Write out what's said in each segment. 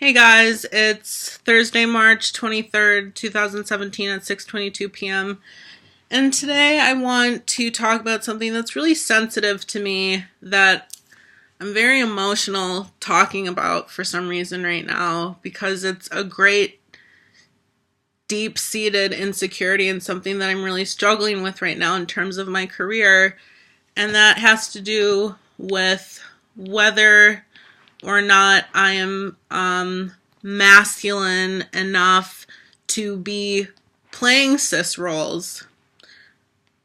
Hey guys, it's Thursday, March 23rd, 2017 at 6:22 p.m. And today I want to talk about something that's really sensitive to me that I'm very emotional talking about for some reason right now because it's a great deep-seated insecurity and something that I'm really struggling with right now in terms of my career. And that has to do with whether or not I am masculine enough to be playing cis roles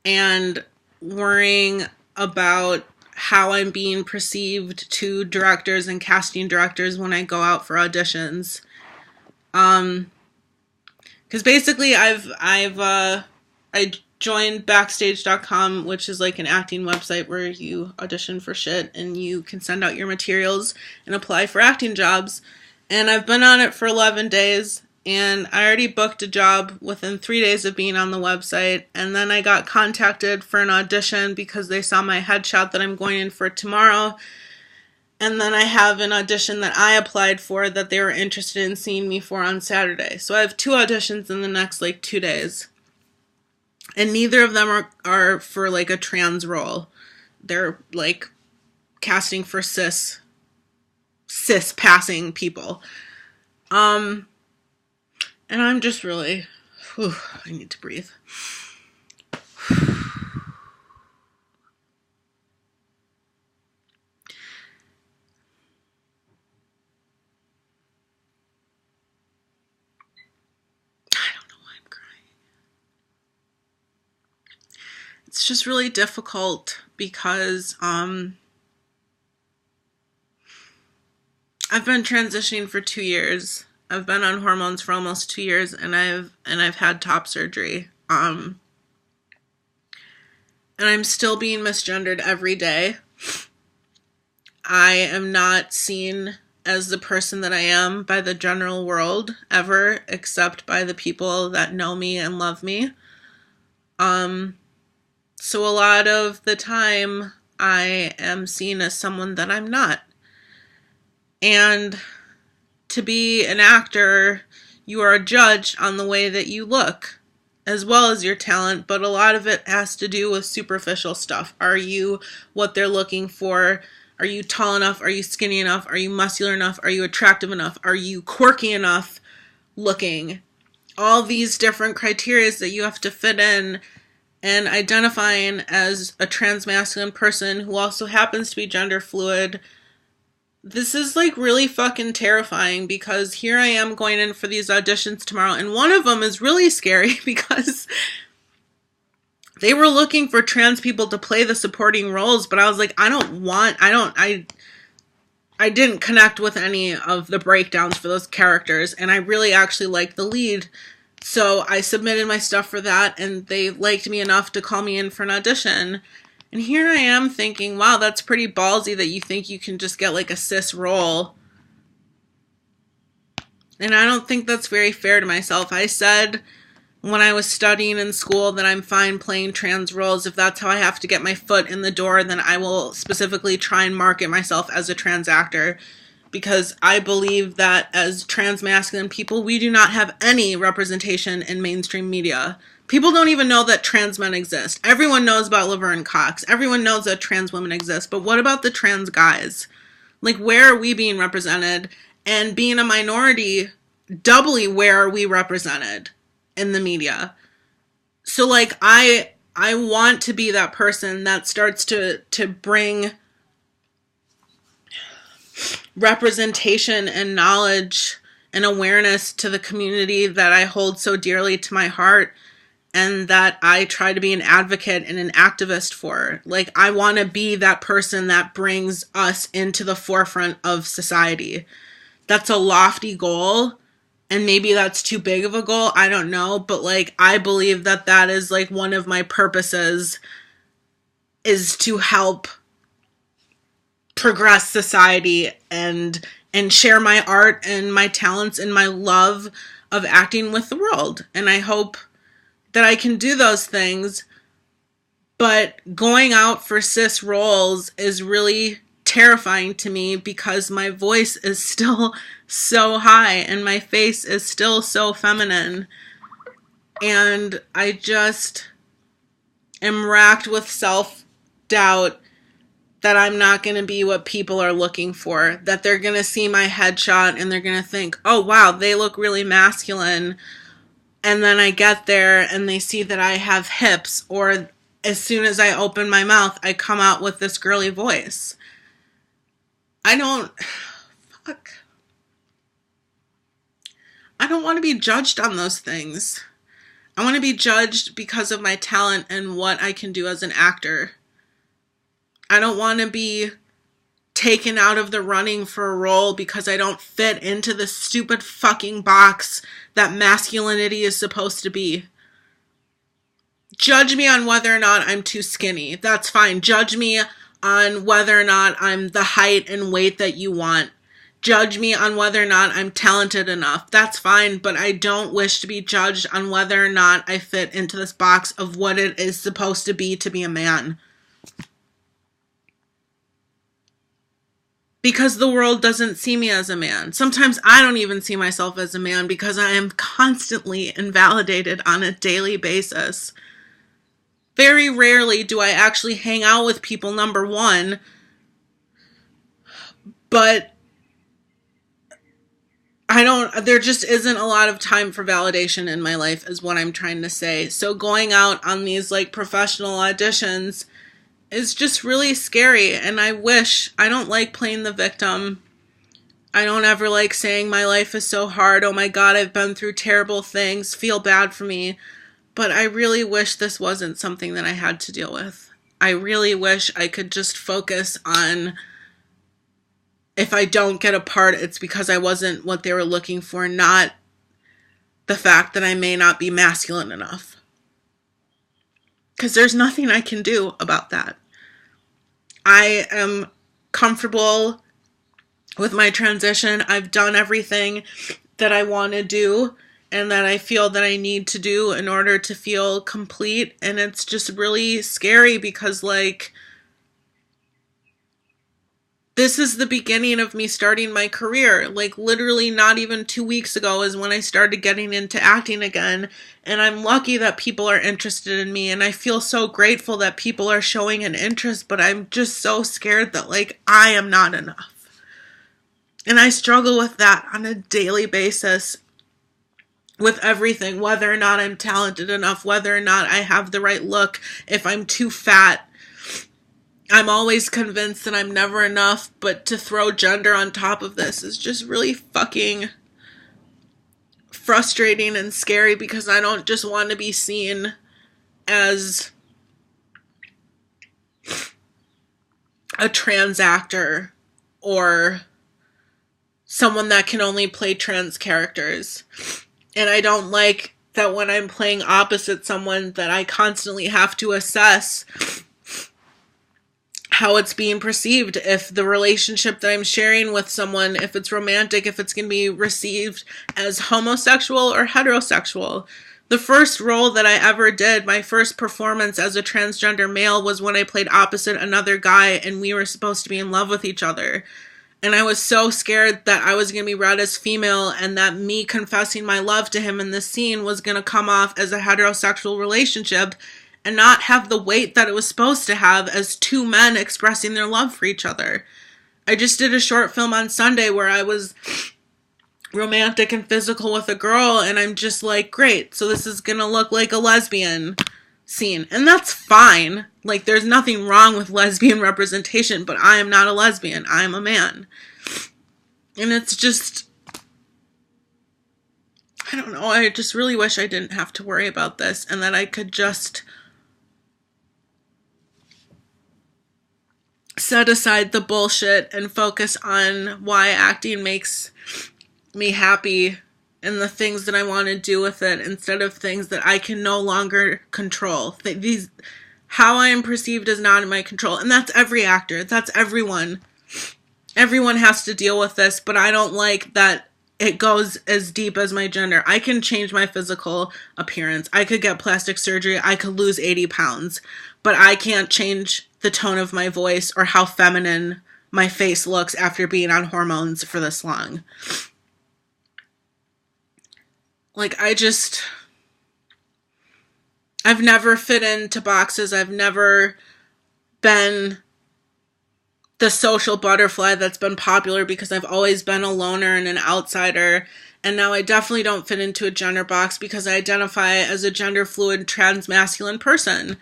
and worrying about how I'm being perceived to directors and casting directors when I go out for auditions. Because basically I joined Backstage.com, which is like an acting website where you audition for shit and you can send out your materials and apply for acting jobs. And I've been on it for 11 days, and I already booked a job within 3 days of being on the website. And then I got contacted for an audition because they saw my headshot that I'm going in for tomorrow. And then I have an audition that I applied for that they were interested in seeing me for on Saturday. So I have 2 auditions in the next 2 days. And neither of them are for a trans role. They're casting for cis passing people. And I'm just really, I need to breathe. It's just really difficult because I've been transitioning for 2 years. I've been on hormones for almost 2 years, and I've had top surgery. And I'm still being misgendered every day. I am not seen as the person that I am by the general world ever, except by the people that know me and love me. So a lot of the time I am seen as someone that I'm not. And to be an actor, you are judged on the way that you look, as well as your talent, but a lot of it has to do with superficial stuff. Are you what they're looking for? Are you tall enough? Are you skinny enough? Are you muscular enough? Are you attractive enough? Are you quirky enough looking? All these different criteria that you have to fit in. And identifying as a trans masculine person who also happens to be gender fluid, this is really fucking terrifying because here I am going in for these auditions tomorrow, and one of them is really scary because they were looking for trans people to play the supporting roles, but I was like, I didn't connect with any of the breakdowns for those characters, and I really actually liked the lead. So I submitted my stuff for that, and they liked me enough to call me in for an audition. And here I am thinking, wow, that's pretty ballsy that you think you can just get a cis role. And I don't think that's very fair to myself. I said when I was studying in school that I'm fine playing trans roles. If that's how I have to get my foot in the door, then I will specifically try and market myself as a trans actor. Because I believe that as trans masculine people, we do not have any representation in mainstream media. People don't even know that trans men exist. Everyone knows about Laverne Cox. Everyone knows that trans women exist. But what about the trans guys? Where are we being represented? And being a minority, doubly, where are we represented in the media? So I want to be that person that starts to bring representation and knowledge and awareness to the community that I hold so dearly to my heart and that I try to be an advocate and an activist for. I want to be that person that brings us into the forefront of society. That's a lofty goal, and maybe that's too big of a goal, I don't know, but I believe that that is one of my purposes, is to help progress society and share my art and my talents and my love of acting with the world. And I hope that I can do those things, but going out for cis roles is really terrifying to me because my voice is still so high and my face is still so feminine. And I just am racked with self-doubt that I'm not going to be what people are looking for, that they're going to see my headshot and they're going to think, oh wow, they look really masculine. And then I get there and they see that I have hips, or as soon as I open my mouth, I come out with this girly voice. I don't want to be judged on those things. I want to be judged because of my talent and what I can do as an actor. I don't want to be taken out of the running for a role because I don't fit into the stupid fucking box that masculinity is supposed to be. Judge me on whether or not I'm too skinny. That's fine. Judge me on whether or not I'm the height and weight that you want. Judge me on whether or not I'm talented enough. That's fine, but I don't wish to be judged on whether or not I fit into this box of what it is supposed to be a man. Because the world doesn't see me as a man. Sometimes I don't even see myself as a man because I am constantly invalidated on a daily basis. Very rarely do I actually hang out with people, number one, but there just isn't a lot of time for validation in my life is what I'm trying to say. So going out on these like professional auditions is just really scary, and I don't like playing the victim. I don't ever like saying my life is so hard, oh my god, I've been through terrible things, feel bad for me, but I really wish this wasn't something that I had to deal with. I really wish I could just focus on, if I don't get a part, it's because I wasn't what they were looking for, not the fact that I may not be masculine enough. Because there's nothing I can do about that. I am comfortable with my transition. I've done everything that I want to do and that I feel that I need to do in order to feel complete. And it's just really scary because, like, this is the beginning of me starting my career. Like, literally not even 2 weeks ago is when I started getting into acting again. And I'm lucky that people are interested in me. And I feel so grateful that people are showing an interest. But I'm just so scared that, like, I am not enough. And I struggle with that on a daily basis. With everything. Whether or not I'm talented enough. Whether or not I have the right look. If I'm too fat. I'm always convinced that I'm never enough, but to throw gender on top of this is just really fucking frustrating and scary because I don't just want to be seen as a trans actor or someone that can only play trans characters. And I don't like that when I'm playing opposite someone that I constantly have to assess how it's being perceived, if the relationship that I'm sharing with someone, if it's romantic, if it's going to be received as homosexual or heterosexual. The first role that I ever did, my first performance as a transgender male, was when I played opposite another guy and we were supposed to be in love with each other. And I was so scared that I was going to be read as female and that me confessing my love to him in this scene was going to come off as a heterosexual relationship and not have the weight that it was supposed to have as two men expressing their love for each other. I just did a short film on Sunday where I was romantic and physical with a girl, and I'm just like, great, so this is gonna look like a lesbian scene. And that's fine. Like, there's nothing wrong with lesbian representation, but I am not a lesbian. I am a man. And it's just, I don't know, I just really wish I didn't have to worry about this and that I could just set aside the bullshit and focus on why acting makes me happy and the things that I want to do with it instead of things that I can no longer control. How I am perceived is not in my control. And that's every actor. That's everyone. Everyone has to deal with this, but I don't like that it goes as deep as my gender. I can change my physical appearance. I could get plastic surgery. I could lose 80 pounds, but I can't change the tone of my voice or how feminine my face looks after being on hormones for this long. Like, I've never fit into boxes. I've never been the social butterfly that's been popular because I've always been a loner and an outsider. And now I definitely don't fit into a gender box because I identify as a gender fluid trans masculine person.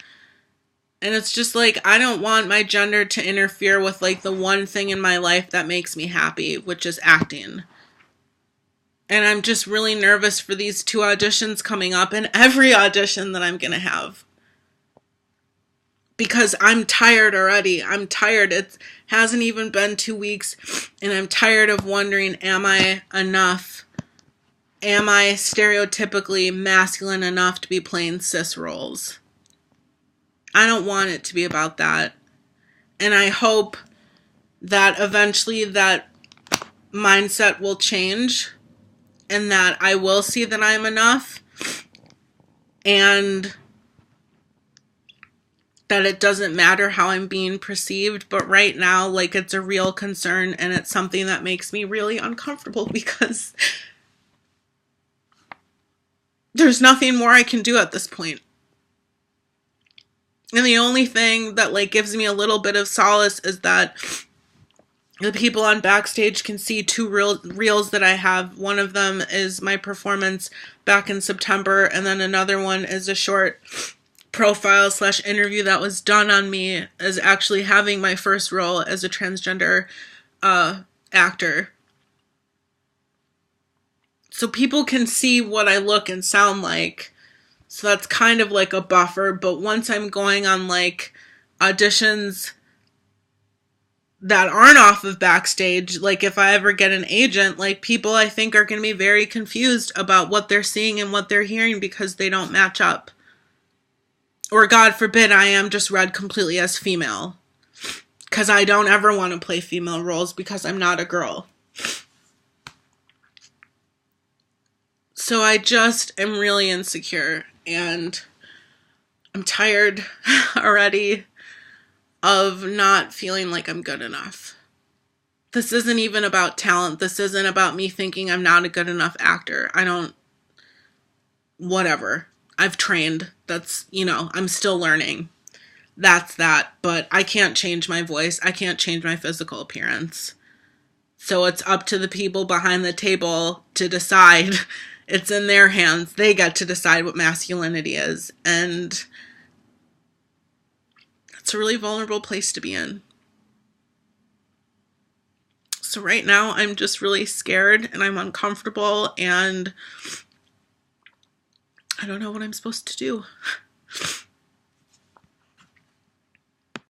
And it's just like, I don't want my gender to interfere with like the one thing in my life that makes me happy, which is acting. And I'm just really nervous for these 2 auditions coming up and every audition that I'm going to have. Because I'm tired already. I'm tired. It hasn't even been 2 weeks. And I'm tired of wondering, am I enough? Am I stereotypically masculine enough to be playing cis roles? I don't want it to be about that. And I hope that eventually that mindset will change. And that I will see that I'm enough. And that it doesn't matter how I'm being perceived. But right now, like, it's a real concern. And it's something that makes me really uncomfortable because there's nothing more I can do at this point. And the only thing that, like, gives me a little bit of solace is that the people on Backstage can see 2 reels that I have. One of them is my performance back in September, and then another one is a short profile / interview that was done on me as actually having my first role as a transgender actor. So people can see what I look and sound like. So that's kind of like a buffer. But once I'm going on like auditions that aren't off of Backstage, like if I ever get an agent, like people I think are going to be very confused about what they're seeing and what they're hearing because they don't match up. Or God forbid I am just read completely as female. Because I don't ever want to play female roles because I'm not a girl. So I just am really insecure and I'm tired already of not feeling like I'm good enough. This isn't even about talent. This isn't about me thinking I'm not a good enough actor. Whatever. I've trained. That's, I'm still learning. That's that. But I can't change my voice. I can't change my physical appearance. So it's up to the people behind the table to decide. It's in their hands. They get to decide what masculinity is. And it's a really vulnerable place to be in. So right now I'm just really scared and I'm uncomfortable and I don't know what I'm supposed to do.